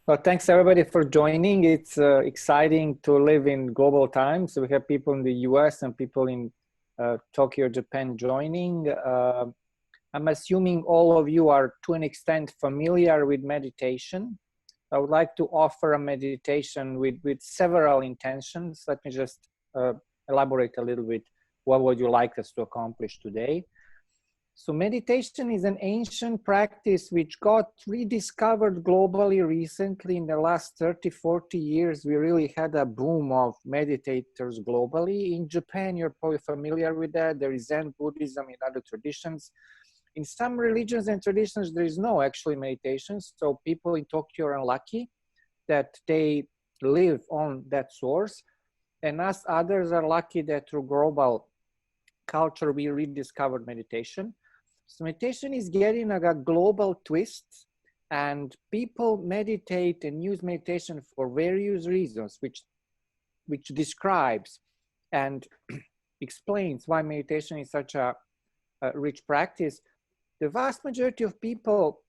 Well, thanks everybody for joining. It's exciting to live in global times. So we have people in the US and people in Tokyo, Japan joining. I'm assuming all of you are to an extent familiar with meditation. I would like to offer a meditation with several intentions. Let me just elaborate a little bit. What would you like us to accomplish today? So meditation is an ancient practice which got rediscovered globally recently. In the last 30, 40 years, we really had a boom of meditators globally. In Japan, you're probably familiar with that. There is Zen Buddhism in other traditions. In some religions and traditions, there is no actually meditation. So people in Tokyo are lucky that they live on that source. And us others are lucky that through global culture, we rediscovered meditation. So meditation is getting a global twist, and people meditate and use meditation for various reasons, which describes and explains why meditation is such a rich practice. The vast majority of people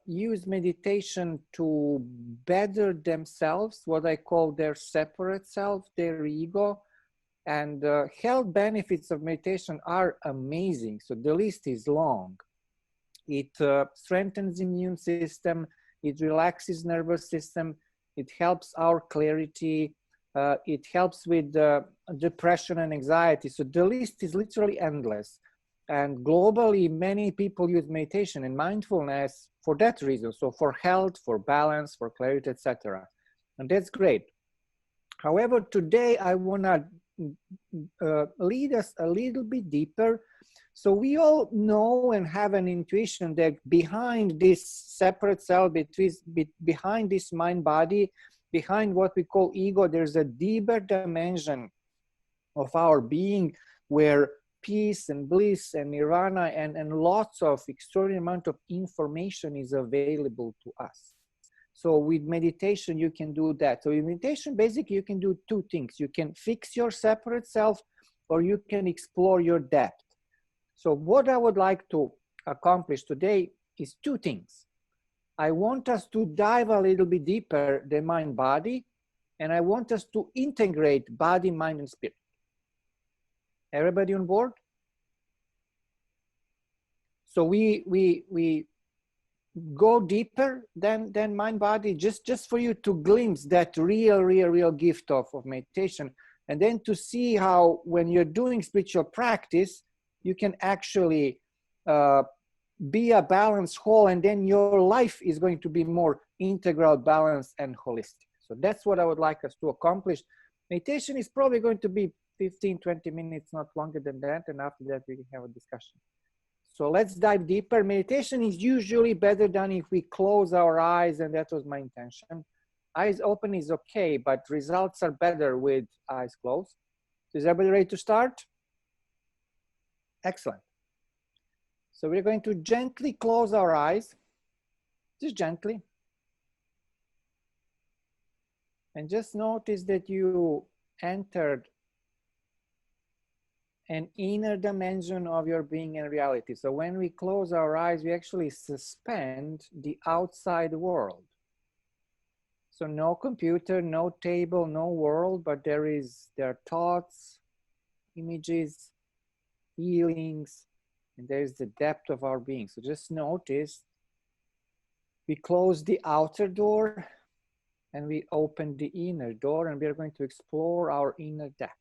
use meditation to better themselves, what I call their separate self, their ego. And the health benefits of meditation are amazing. So the list is long. It strengthens immune system. It relaxes nervous system. It helps our clarity. It helps with depression and anxiety. So the list is literally endless. And globally, many people use meditation and mindfulness for that reason. So for health, for balance, for clarity, etc. And that's great. However, today I want to lead us a little bit deeper. So we all know and have an intuition that behind this separate self, behind this mind body, behind what we call ego, there's a deeper dimension of our being where peace and bliss and nirvana and lots of extraordinary amount of information is available to us. So with meditation, you can do that. So in meditation, basically, you can do two things. You can fix your separate self, or you can explore your depth. So what I would like to accomplish today is two things. I want us to dive a little bit deeper than mind-body, and I want us to integrate body, mind, and spirit. Everybody on board? So we go deeper than mind body, just for you to glimpse that real gift of meditation, and then to see how when you're doing spiritual practice, you can actually be a balanced whole, and then your life is going to be more integral, balanced, and holistic. So that's what I would like us to accomplish. Meditation is probably going to be 15-20 minutes, not longer than that, and after that we can have a discussion. So let's dive deeper. Meditation is usually better done if we close our eyes, and that was my intention. Eyes open is okay, but results are better with eyes closed. So is everybody ready to start? Excellent. So we're going to gently close our eyes, just gently. And just notice that you entered an inner dimension of your being and reality. So when we close our eyes, we actually suspend the outside world. So no computer, no table, no world, but there are thoughts, images, feelings, and there's the depth of our being. So just notice we close the outer door and we open the inner door, and we are going to explore our inner depth.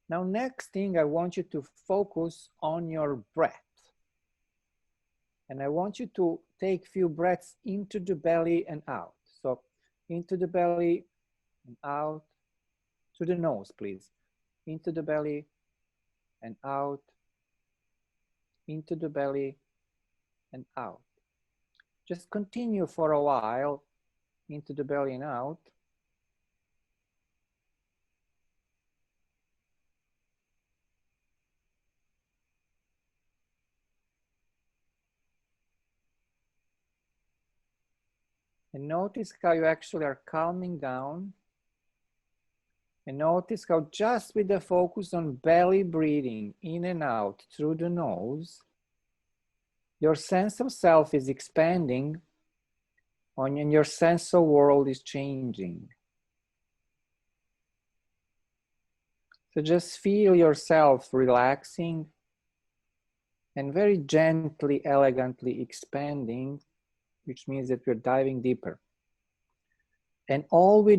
Now, next thing, I want you to focus on your breath. And I want you to take a few breaths into the belly and out. So into the belly and out, to the nose, please. Into the belly and out, into the belly and out. Just continue for a while, into the belly and out. And notice how you actually are calming down. And notice how just with the focus on belly breathing in and out through the nose, your sense of self is expanding and your sense of world is changing. So just feel yourself relaxing and very gently, elegantly expanding, which means that we're diving deeper. And all we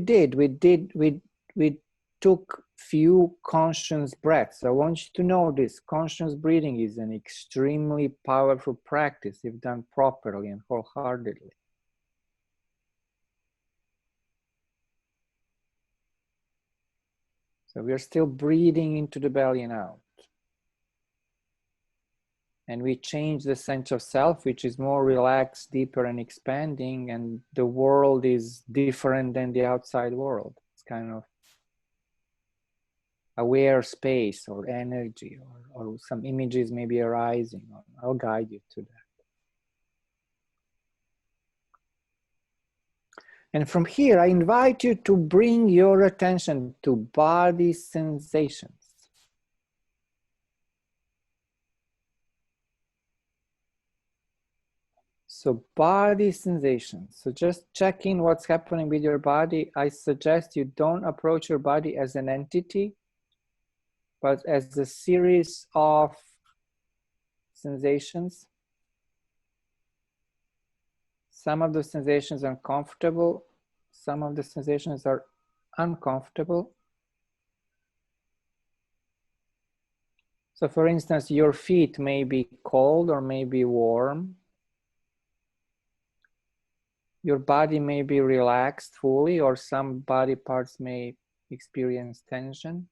took few conscious breaths. I want you to know this. Conscious breathing is an extremely powerful practice if done properly and wholeheartedly. So we are still breathing into the belly and out. And we change the sense of self, which is more relaxed, deeper, and expanding, and the world is different than the outside world. It's kind of aware space or energy, or some images may be arising. I'll guide you to that. And from here, I invite you to bring your attention to body sensations. So body sensations. So just checking what's happening with your body. I suggest you don't approach your body as an entity, but as a series of sensations. Some of the sensations are comfortable. Some of the sensations are uncomfortable. So for instance, your feet may be cold or may be warm. Your body may be relaxed fully, or some body parts may experience tension.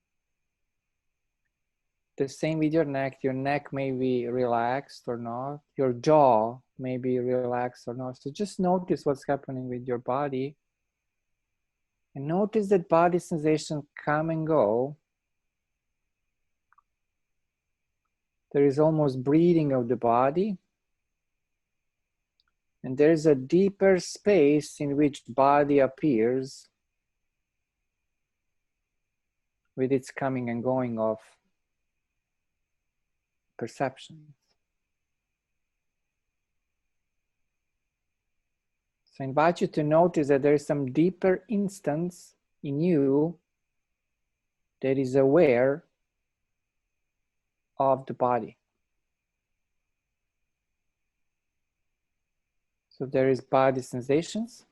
The same with your neck may be relaxed or not. Your jaw may be relaxed or not. So just notice what's happening with your body. And notice that body sensations come and go. There is almost breathing of the body. And there is a deeper space in which body appears with its coming and going of perceptions. So I invite you to notice that there is some deeper instance in you that is aware of the body. So there is body sensations.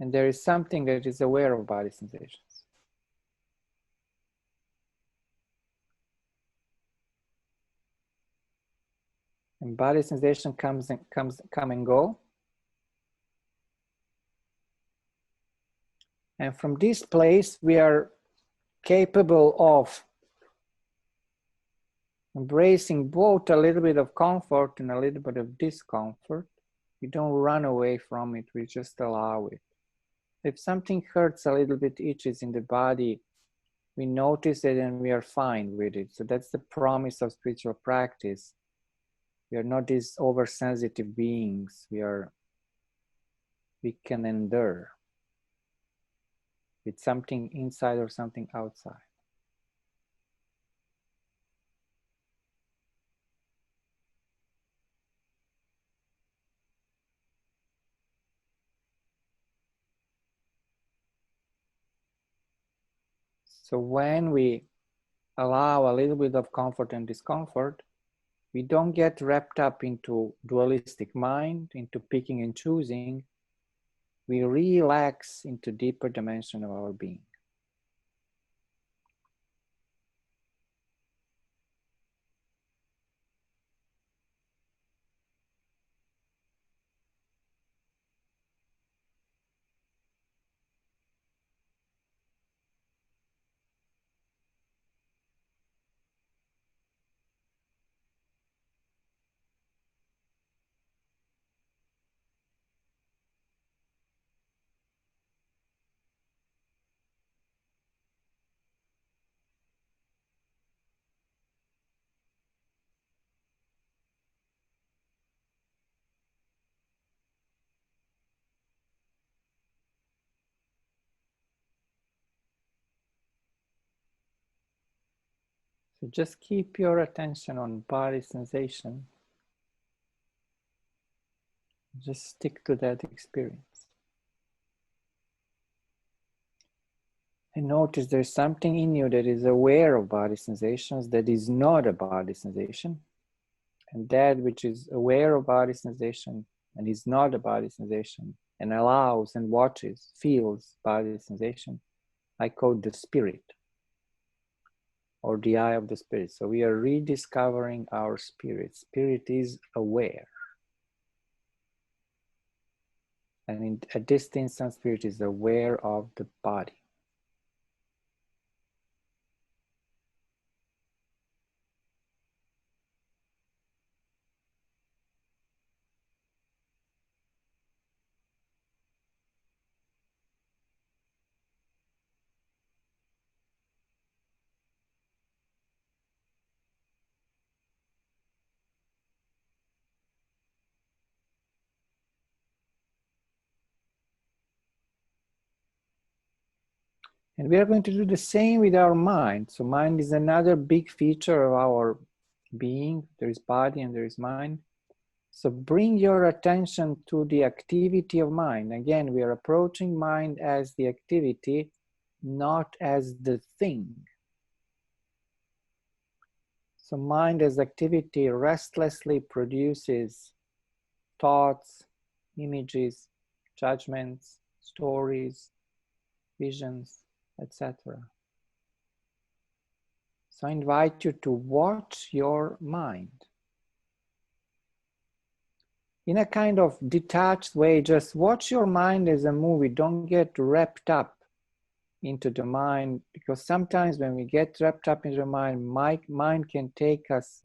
And there is something that is aware of body sensations. And body sensation come and go. And from this place, we are capable of embracing both a little bit of comfort and a little bit of discomfort. We don't run away from it, we just allow it. If something hurts a little bit, itches in the body, we notice it and we are fine with it. So that's the promise of spiritual practice. We are not these oversensitive beings. We can endure with something inside or something outside. So when we allow a little bit of comfort and discomfort, we don't get wrapped up into dualistic mind, into picking and choosing. We relax into deeper dimension of our being. So just keep your attention on body sensation. Just stick to that experience. And notice there's something in you that is aware of body sensations that is not a body sensation. And that which is aware of body sensation and is not a body sensation and allows and watches, feels body sensation, I call the spirit or the eye of the spirit. So we are rediscovering our spirit. Spirit is aware. And at this instance, spirit is aware of the body. And we are going to do the same with our mind. So mind is another big feature of our being. There is body and there is mind. So bring your attention to the activity of mind. Again, we are approaching mind as the activity, not as the thing. So mind as activity restlessly produces thoughts, images, judgments, stories, visions, etc. So I invite you to watch your mind. In a kind of detached way, just watch your mind as a movie. Don't get wrapped up into the mind, because sometimes when we get wrapped up into the mind can take us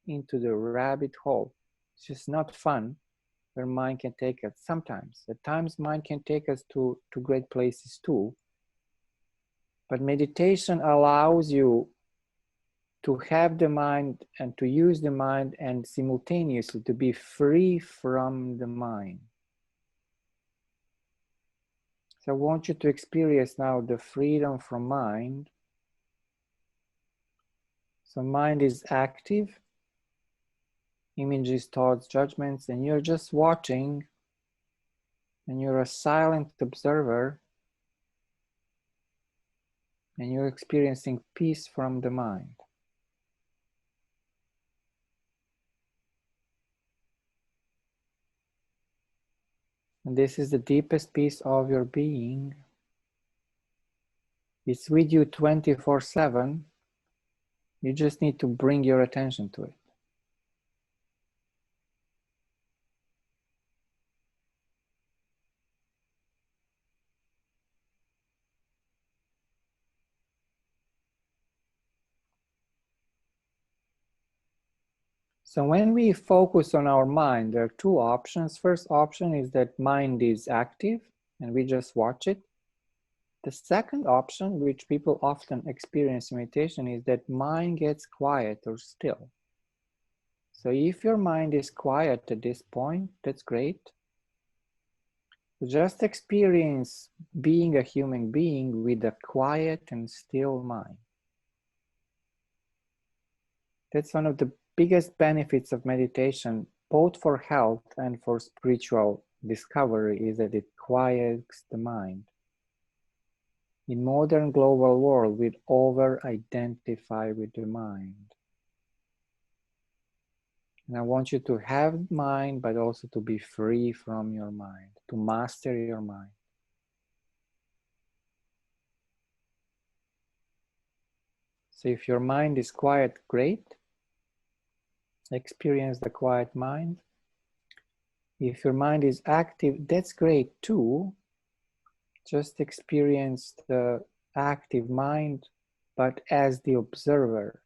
into the rabbit hole. It's just not fun where mind can take us sometimes. At times mind can take us to great places too. But meditation allows you to have the mind and to use the mind and simultaneously to be free from the mind. So I want you to experience now the freedom from mind. So mind is active, images, thoughts, judgments, and you're just watching, and you're a silent observer, and you're experiencing peace from the mind. And this is the deepest peace of your being. It's with you 24/7. You just need to bring your attention to it. So when we focus on our mind, there are two options. First option is that mind is active and we just watch it. The second option, which people often experience in meditation, is that mind gets quiet or still. So if your mind is quiet at this point, that's great. Just experience being a human being with a quiet and still mind. That's one of the biggest benefits of meditation, both for health and for spiritual discovery, is that it quiets the mind. In modern global world, we over-identify with the mind. And I want you to have mind, but also to be free from your mind, to master your mind. So if your mind is quiet, great. Experience the quiet mind. If your mind is active, that's great too. Just experience the active mind, but as the observer,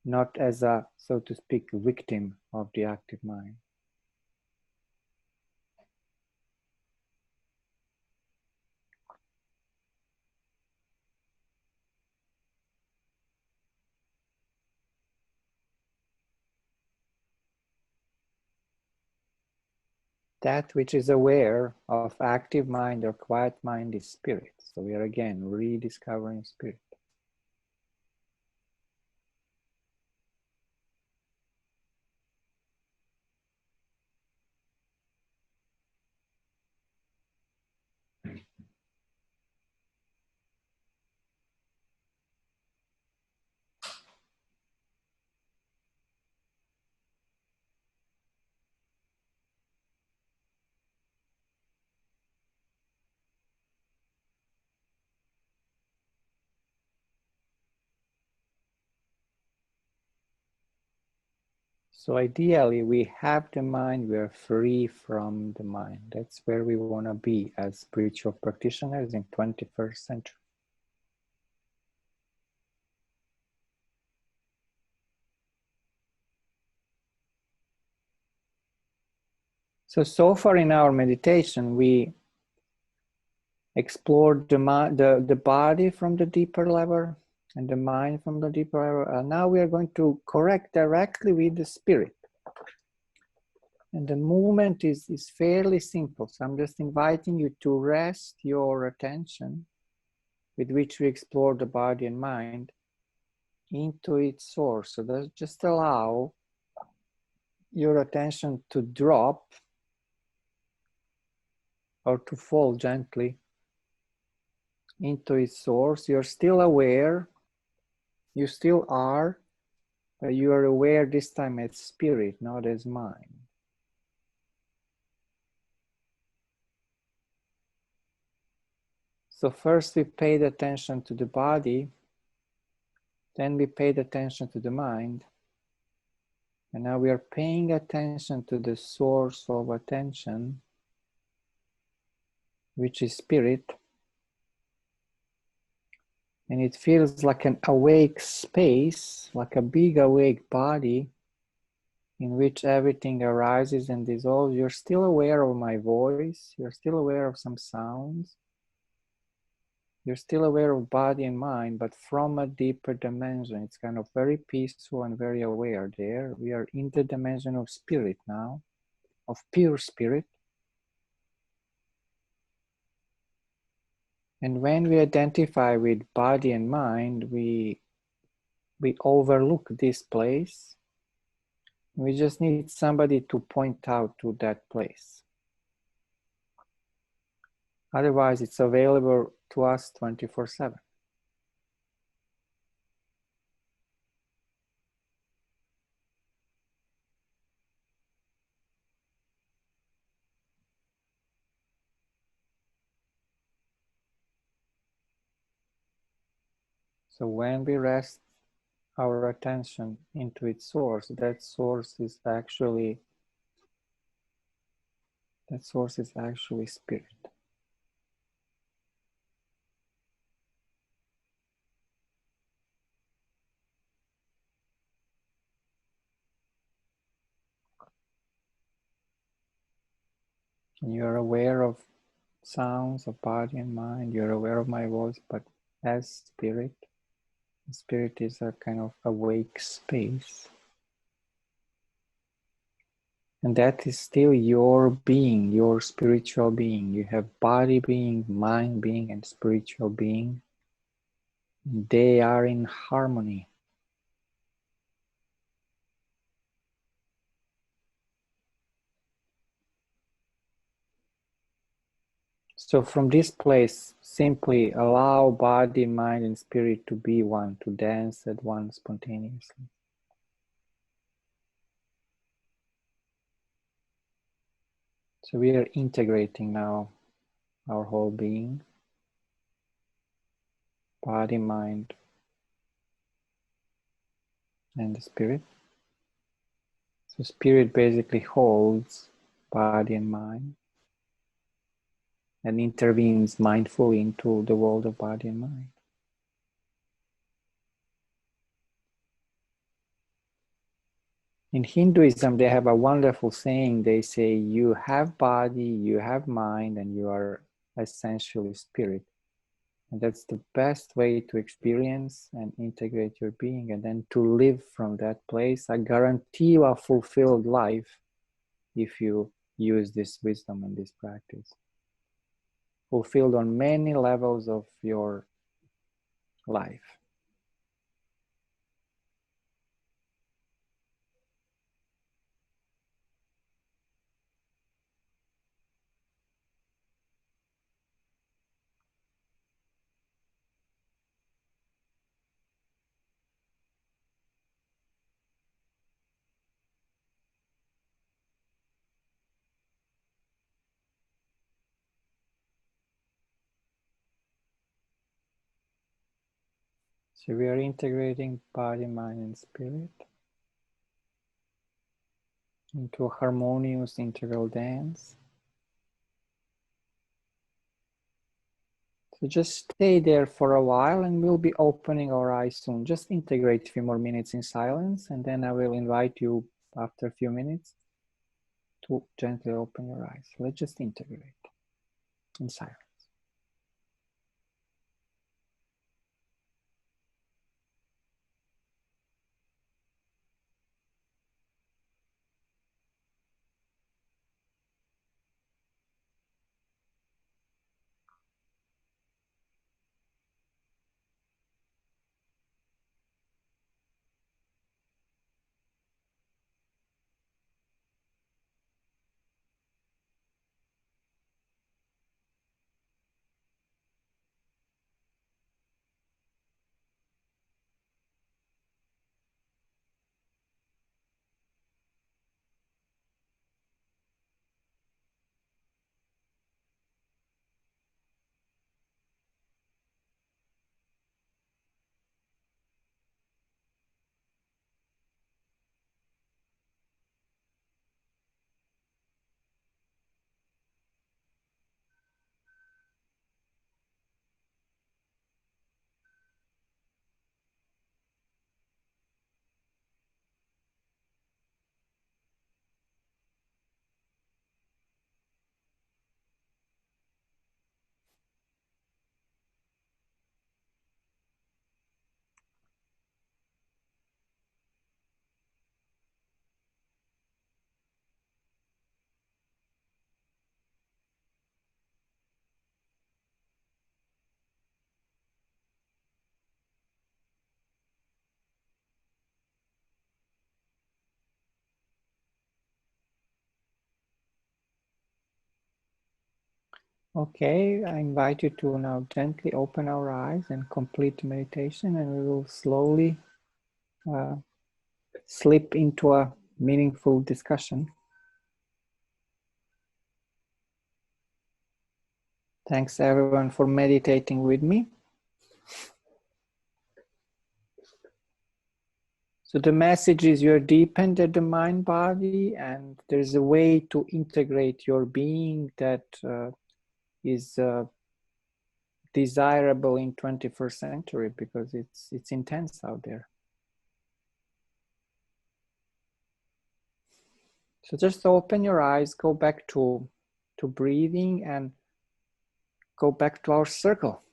not as a, so to speak, victim of the active mind. That which is aware of active mind or quiet mind is spirit. So we are again rediscovering spirit. So ideally, we have the mind, we are free from the mind. That's where we want to be as spiritual practitioners in 21st century. So far in our meditation, we explored the body from the deeper level and the mind from the deeper level. Now we are going to correct directly with the spirit. And the movement is fairly simple. So I'm just inviting you to rest your attention with which we explore the body and mind into its source. So just allow your attention to drop or to fall gently into its source. You're still aware, you still are, but you are aware this time as spirit, not as mind. So first we paid attention to the body, then we paid attention to the mind, and now we are paying attention to the source of attention, which is spirit. And it feels like an awake space, like a big awake body in which everything arises and dissolves. You're still aware of my voice. You're still aware of some sounds. You're still aware of body and mind, but from a deeper dimension. It's kind of very peaceful and very aware there. We are in the dimension of spirit now, of pure spirit. And when we identify with body and mind, we overlook this place. We just need somebody to point out to that place. Otherwise, it's available to us 24/7. So when we rest our attention into its source, that source is actually spirit. And you're aware of sounds of body and mind. You're aware of my voice, but as spirit, spirit is a kind of awake space. And that is still your being, your spiritual being. You have body being, mind being, and spiritual being. They are in harmony. So from this place, simply allow body, mind, and spirit to be one, to dance at one spontaneously. So we are integrating now our whole being, body, mind, and the spirit. So spirit basically holds body and mind and intervenes mindfully into the world of body and mind. In Hinduism, they have a wonderful saying. They say, you have body, you have mind, and you are essentially spirit. And that's the best way to experience and integrate your being, and then to live from that place. I guarantee you a fulfilled life if you use this wisdom and this practice. Fulfilled on many levels of your life. So we are integrating body, mind, and spirit. into a harmonious interval dance. So just stay there for a while and we'll be opening our eyes soon. Just integrate a few more minutes in silence and then I will invite you after a few minutes to gently open your eyes. Let's just integrate in silence. Okay, I invite you to now gently open our eyes and complete the meditation, and we will slowly slip into a meaningful discussion. Thanks everyone for meditating with me. So the message is you're deepened at the mind body and there's a way to integrate your being that is desirable in 21st century because it's intense out there. So just open your eyes, go back to breathing and go back to our circle.